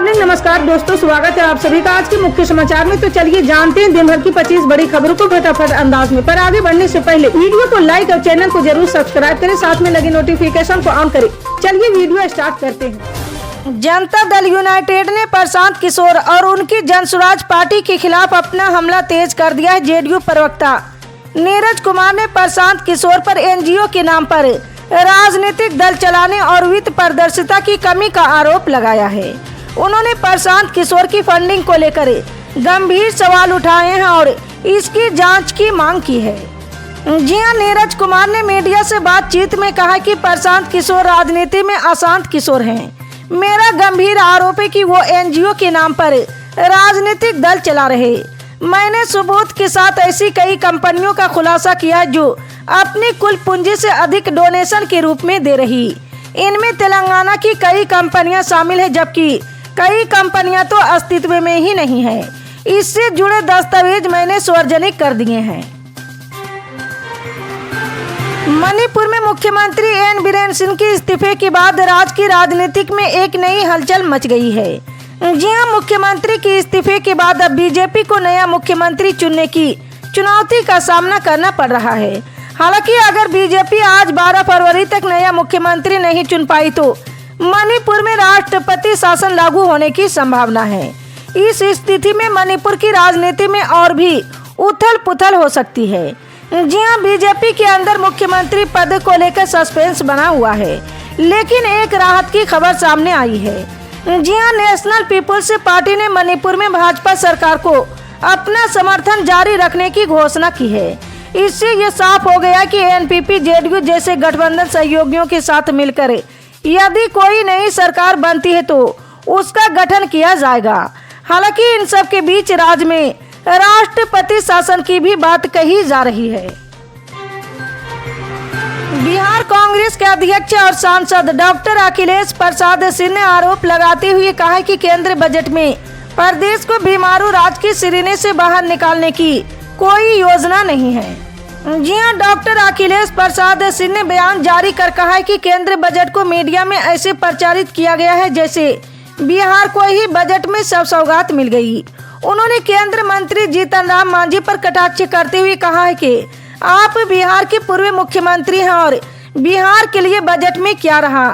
Morning. नमस्कार दोस्तों, स्वागत है आप सभी का आज के मुख्य समाचार में। तो चलिए जानते हैं दिन भर की 25 बड़ी खबरों को फटाफट अंदाज में। पर आगे बढ़ने से पहले वीडियो को लाइक और चैनल को जरूर सब्सक्राइब करें, साथ में लगे नोटिफिकेशन को ऑन करें। चलिए वीडियो स्टार्ट करते हैं। जनता दल यूनाइटेड ने प्रशांत किशोर और उनकी जनसुराज पार्टी के खिलाफ अपना हमला तेज कर दिया है। जेडीयू प्रवक्ता नीरज कुमार ने प्रशांत किशोर पर एनजीओ के नाम पर राजनीतिक दल चलाने और वित्त पारदर्शिता की कमी का आरोप लगाया है। उन्होंने प्रशांत किशोर की फंडिंग को लेकर गंभीर सवाल उठाए हैं और इसकी जांच की मांग की है। जी हां, नीरज कुमार ने मीडिया से बातचीत में कहा कि प्रशांत किशोर राजनीति में अशांत किशोर हैं। मेरा गंभीर आरोप है कि वो एनजीओ के नाम पर राजनीतिक दल चला रहे। मैंने सबूत के साथ ऐसी कई कंपनियों का खुलासा किया जो अपनी कुल पूंजी से अधिक डोनेशन के रूप में दे रही। इनमें तेलंगाना की कई कंपनियां शामिल है, जबकि कई कंपनियां तो अस्तित्व में ही नहीं है। इससे जुड़े दस्तावेज मैंने सार्वजनिक कर दिए हैं। मणिपुर में मुख्यमंत्री एन बीरेन सिंह के इस्तीफे के बाद राज्य की राजनीतिक में एक नई हलचल मच गई है। जी हां, मुख्यमंत्री के इस्तीफे के बाद अब बीजेपी को नया मुख्यमंत्री चुनने की चुनौती का सामना करना पड़ रहा है। हालांकि अगर बीजेपी आज 12 फरवरी तक नया मुख्यमंत्री नहीं चुन पाई तो मणिपुर में राष्ट्रपति शासन लागू होने की संभावना है। इस स्थिति में मणिपुर की राजनीति में और भी उथल पुथल हो सकती है। जी हां, बीजेपी के अंदर मुख्यमंत्री पद को लेकर सस्पेंस बना हुआ है, लेकिन एक राहत की खबर सामने आई है। जी हां, नेशनल पीपुल्स पार्टी ने मणिपुर में भाजपा सरकार को अपना समर्थन जारी रखने की घोषणा की है। इससे ये साफ हो गया कि एनपीपी जेडीयू जैसे गठबंधन सहयोगियों के साथ मिलकर यदि कोई नई सरकार बनती है तो उसका गठन किया जाएगा। हालांकि इन सब के बीच राज्य में राष्ट्रपति शासन की भी बात कही जा रही है। बिहार कांग्रेस के अध्यक्ष और सांसद डॉक्टर अखिलेश प्रसाद सिंह ने आरोप लगाते हुए कहा कि केंद्र बजट में प्रदेश को बीमारू राज्य के सिरने से बाहर निकालने की कोई योजना नहीं है। जी हां, डॉक्टर अखिलेश प्रसाद सिंह ने बयान जारी कर कहा है कि केंद्र बजट को मीडिया में ऐसे प्रचारित किया गया है जैसे बिहार को ही बजट में सब सौगात मिल गई। उन्होंने केंद्र मंत्री जीतन राम मांझी पर कटाक्ष करते हुए कहा है कि आप बिहार के पूर्व मुख्यमंत्री हैं और बिहार के लिए बजट में क्या रहा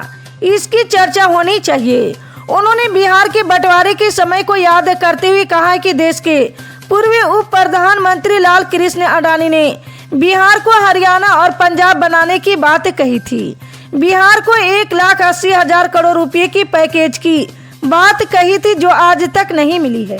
इसकी चर्चा होनी चाहिए। उन्होंने बिहार के बंटवारे के समय को याद करते हुए कहा है कि देश के पूर्व उप प्रधानमंत्री लाल कृष्ण अडानी ने बिहार को हरियाणा और पंजाब बनाने की बात कही थी। बिहार को 1,80,000 करोड़ रुपए की पैकेज की बात कही थी जो आज तक नहीं मिली है।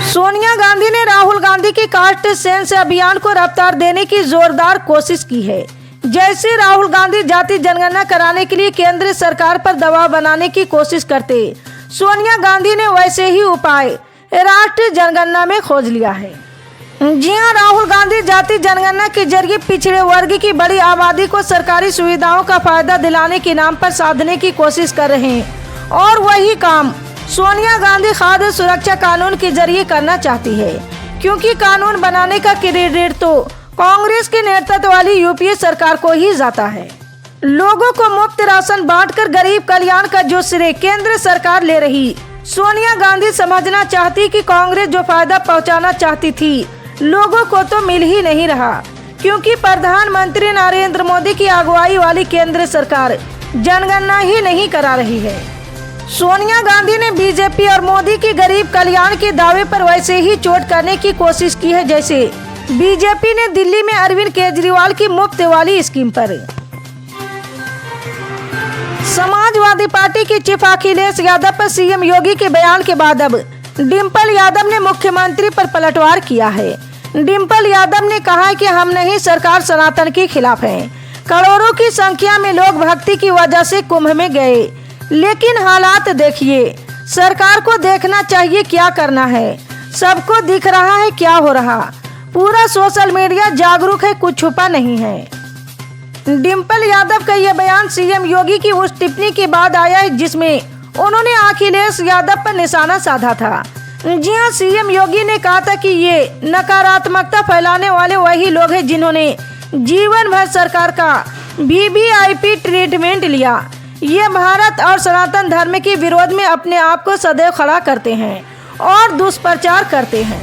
सोनिया गांधी ने राहुल गांधी के कास्ट सेंस अभियान को रफ्तार देने की जोरदार कोशिश की है। जैसे राहुल गांधी जाति जनगणना कराने के लिए केंद्र सरकार पर दबाव बनाने की कोशिश करते, सोनिया गांधी ने वैसे ही उपाय राष्ट्रीय जनगणना में खोज लिया है। जी हां, राहुल गांधी जाति जनगणना के जरिए पिछड़े वर्ग की बड़ी आबादी को सरकारी सुविधाओं का फायदा दिलाने के नाम पर साधने की कोशिश कर रहे हैं और वही काम सोनिया गांधी खाद्य सुरक्षा कानून के जरिए करना चाहती है, क्योंकि कानून बनाने का क्रेडिट तो कांग्रेस के नेतृत्व वाली यूपीए सरकार को ही जाता है। लोगों को मुफ्त राशन बांटकर गरीब कल्याण का जो श्रेय केंद्र सरकार ले रही, सोनिया गांधी समझना चाहती कि कांग्रेस जो फायदा पहुंचाना चाहती थी लोगों को तो मिल ही नहीं रहा, क्योंकि प्रधानमंत्री नरेंद्र मोदी की अगुवाई वाली केंद्र सरकार जनगणना ही नहीं करा रही है। सोनिया गांधी ने बीजेपी और मोदी की गरीब कल्याण के दावे पर वैसे ही चोट करने की कोशिश की है जैसे बीजेपी ने दिल्ली में अरविंद केजरीवाल की मुफ्त वाली स्कीम पर। समाजवादी पार्टी के चीफ अखिलेश यादव पर सीएम योगी के बयान के बाद अब डिम्पल यादव ने मुख्यमंत्री पर पलटवार किया है। डिम्पल यादव ने कहा है कि हम नहीं, सरकार सनातन के खिलाफ है। करोड़ों की संख्या में लोग भक्ति की वजह से कुंभ में गए, लेकिन हालात देखिए। सरकार को देखना चाहिए क्या करना है, सबको दिख रहा है क्या हो रहा। पूरा सोशल मीडिया जागरूक है, कुछ छुपा नहीं है। डिम्पल यादव का यह बयान सीएम योगी की उस टिप्पणी के बाद आया है जिसमें उन्होंने अखिलेश यादव पर निशाना साधा था। जी हां, सीएम योगी ने कहा था कि ये नकारात्मकता फैलाने वाले वही लोग हैं जिन्होंने जीवन भर सरकार का वीवीआईपी ट्रीटमेंट लिया। ये भारत और सनातन धर्म के विरोध में अपने आप को सदैव खड़ा करते हैं और दुष्प्रचार करते हैं।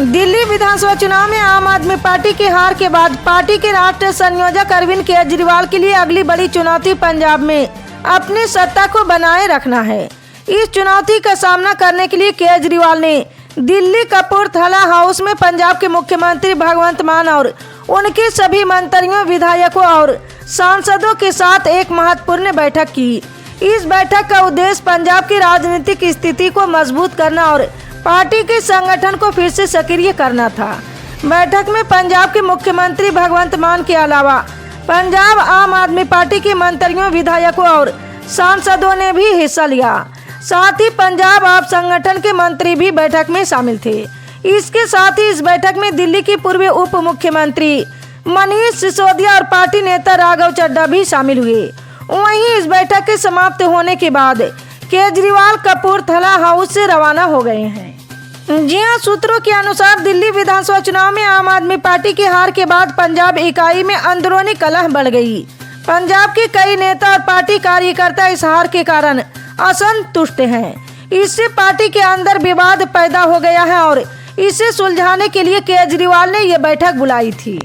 दिल्ली विधानसभा चुनाव में आम आदमी पार्टी की हार के बाद पार्टी के राष्ट्रीय संयोजक अरविंद केजरीवाल के लिए अगली बड़ी चुनौती पंजाब में अपनी सत्ता को बनाए रखना है। इस चुनौती का सामना करने के लिए केजरीवाल ने दिल्ली कपूरथला हाउस में पंजाब के मुख्यमंत्री भगवंत मान और उनके सभी मंत्रियों, विधायकों और सांसदों के साथ एक महत्वपूर्ण बैठक की। इस बैठक का उद्देश्य पंजाब की राजनीतिक स्थिति को मजबूत करना और पार्टी के संगठन को फिर से सक्रिय करना था। बैठक में पंजाब के मुख्यमंत्री भगवंत मान के अलावा पंजाब आम आदमी पार्टी के मंत्रियों, विधायकों और सांसदों ने भी हिस्सा लिया। साथ ही पंजाब आप संगठन के मंत्री भी बैठक में शामिल थे। इसके साथ ही इस बैठक में दिल्ली की पूर्व उप मुख्यमंत्री मनीष सिसोदिया और पार्टी नेता राघव चड्ढा भी शामिल हुए। वहीं इस बैठक के समाप्त होने के बाद केजरीवाल कपूरथला हाउस से रवाना हो गए हैं। जी हां, सूत्रों के अनुसार दिल्ली विधानसभा चुनाव में आम आदमी पार्टी की हार के बाद पंजाब इकाई में अंदरूनी कलह बढ़ गई। पंजाब के कई नेता और पार्टी कार्यकर्ता इस हार के कारण असंतुष्ट हैं। इससे पार्टी के अंदर विवाद पैदा हो गया है और इसे सुलझाने के लिए केजरीवाल ने ये बैठक बुलाई थी।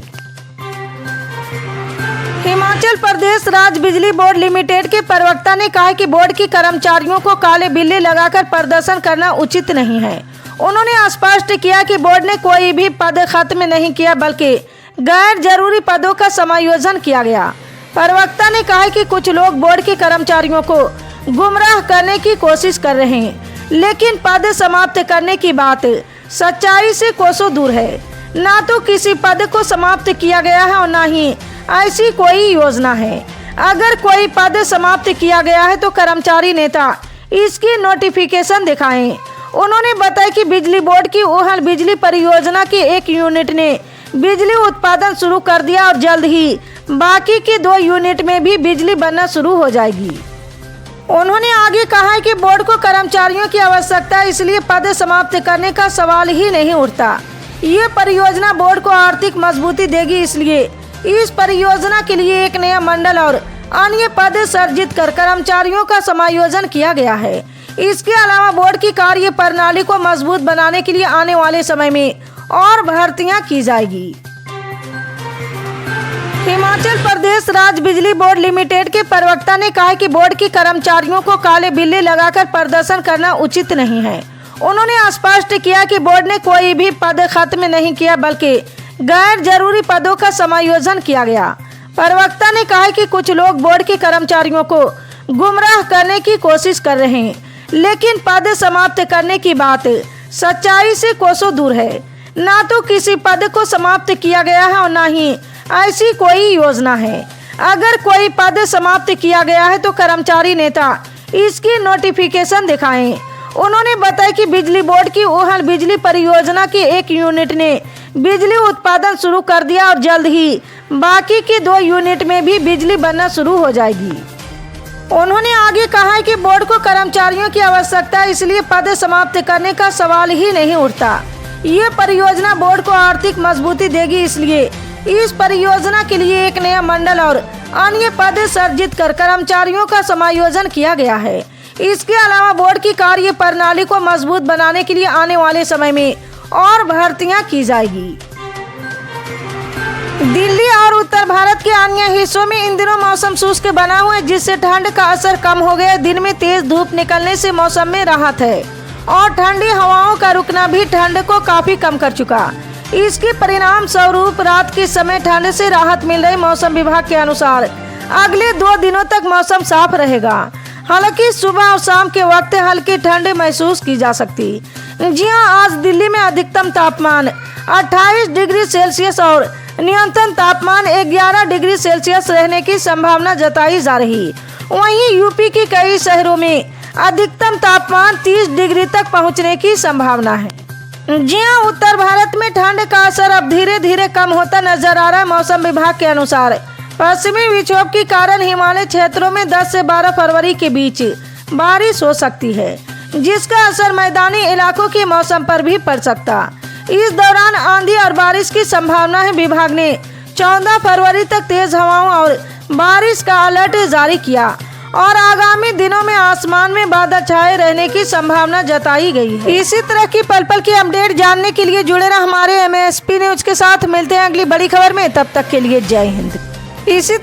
हिमाचल प्रदेश राज्य बिजली बोर्ड लिमिटेड के प्रवक्ता ने कहा कि बोर्ड के कर्मचारियों को काले बिल्ले लगाकर प्रदर्शन करना उचित नहीं है। उन्होंने स्पष्ट किया कि बोर्ड ने कोई भी पद खत्म नहीं किया, बल्कि गैर जरूरी पदों का समायोजन किया गया। प्रवक्ता ने कहा कि कुछ लोग बोर्ड के कर्मचारियों को गुमराह करने की कोशिश कर रहे हैं, लेकिन पद समाप्त करने की बात सच्चाई से कोसों दूर है। ना तो किसी पद को समाप्त किया गया है और ना ही ऐसी कोई योजना है। अगर कोई पद समाप्त किया गया है तो कर्मचारी नेता इसकी नोटिफिकेशन दिखाएं। उन्होंने बताया कि बिजली बोर्ड की ओहल बिजली परियोजना के एक यूनिट ने बिजली उत्पादन शुरू कर दिया और जल्द ही बाकी के 2 यूनिट में भी बिजली बनना शुरू हो जाएगी। उन्होंने आगे कहा कि बोर्ड को कर्मचारियों की आवश्यकता है, इसलिए पद समाप्त करने का सवाल ही नहीं उठता। ये परियोजना बोर्ड को आर्थिक मजबूती देगी, इसलिए इस परियोजना के लिए एक नया मंडल और अन्य पद सृजित कर कर्मचारियों का समायोजन किया गया है। इसके अलावा बोर्ड की कार्य प्रणाली को मजबूत बनाने के लिए आने वाले समय में और भर्तियां की जाएगी। हिमाचल प्रदेश राज्य बिजली बोर्ड लिमिटेड के प्रवक्ता ने कहा कि बोर्ड के कर्मचारियों को काले बिल्ले लगाकर प्रदर्शन करना उचित नहीं है। उन्होंने स्पष्ट किया कि बोर्ड ने कोई भी पद खत्म नहीं किया, बल्कि गैर जरूरी पदों का समायोजन किया गया। प्रवक्ता ने कहा कि कुछ लोग बोर्ड के कर्मचारियों को गुमराह करने की कोशिश कर रहे हैं, लेकिन पद समाप्त करने की बात सच्चाई से कोसों दूर है। ना तो किसी पद को समाप्त किया गया है और ना ही ऐसी कोई योजना है। अगर कोई पद समाप्त किया गया है तो कर्मचारी नेता इसकी नोटिफिकेशन दिखाएं। उन्होंने बताया कि बिजली बोर्ड की ओहल बिजली परियोजना के एक यूनिट ने बिजली उत्पादन शुरू कर दिया और जल्द ही बाकी के 2 यूनिट में भी बिजली बनना शुरू हो जाएगी। उन्होंने आगे कहा कि बोर्ड को कर्मचारियों की आवश्यकता है, इसलिए पद समाप्त करने का सवाल ही नहीं उठता। ये परियोजना बोर्ड को आर्थिक मजबूती देगी, इसलिए इस परियोजना के लिए एक नया मंडल और अन्य पद सृजित कर कर्मचारियों का समायोजन किया गया है। इसके अलावा बोर्ड की कार्य प्रणाली को मजबूत बनाने के लिए आने वाले समय में और भर्तियां की जाएगी। दिल्ली और उत्तर भारत के अन्य हिस्सों में इन दिनों मौसम शुष्क बना हुआ है, जिससे ठंड का असर कम हो गया। दिन में तेज धूप निकलने से मौसम में राहत है और ठंडी हवाओं का रुकना भी ठंड को काफी कम कर चुका। इसके परिणाम स्वरूप रात के समय ठंड से राहत मिल रही। मौसम विभाग के अनुसार अगले 2 दिनों तक मौसम साफ रहेगा। हालांकि सुबह और शाम के वक्त हल्की ठंड महसूस की जा सकती। जी हां, आज दिल्ली में अधिकतम तापमान 28 डिग्री सेल्सियस और न्यूनतम तापमान 11 डिग्री सेल्सियस रहने की संभावना जताई जा रही। वहीं यूपी के कई शहरों में अधिकतम तापमान 30 डिग्री तक पहुंचने की संभावना है। जी हां, उत्तर भारत में ठंड का असर अब धीरे धीरे कम होता नजर आ रहा है। मौसम विभाग के अनुसार पश्चिमी विक्षोभ के कारण हिमालय क्षेत्रों में 10 से 12 फरवरी के बीच बारिश हो सकती है, जिसका असर मैदानी इलाकों के मौसम पर भी पड़ सकता। इस दौरान आंधी और बारिश की संभावना है। विभाग ने 14 फरवरी तक तेज हवाओं और बारिश का अलर्ट जारी किया और आगामी दिनों में आसमान में बादल छाए रहने की संभावना जताई गई है। इसी तरह की पल पल की अपडेट जानने के लिए जुड़े रहे हमारे MSP न्यूज के साथ। मिलते हैं अगली बड़ी खबर में, तब तक के लिए जय हिंद। इसी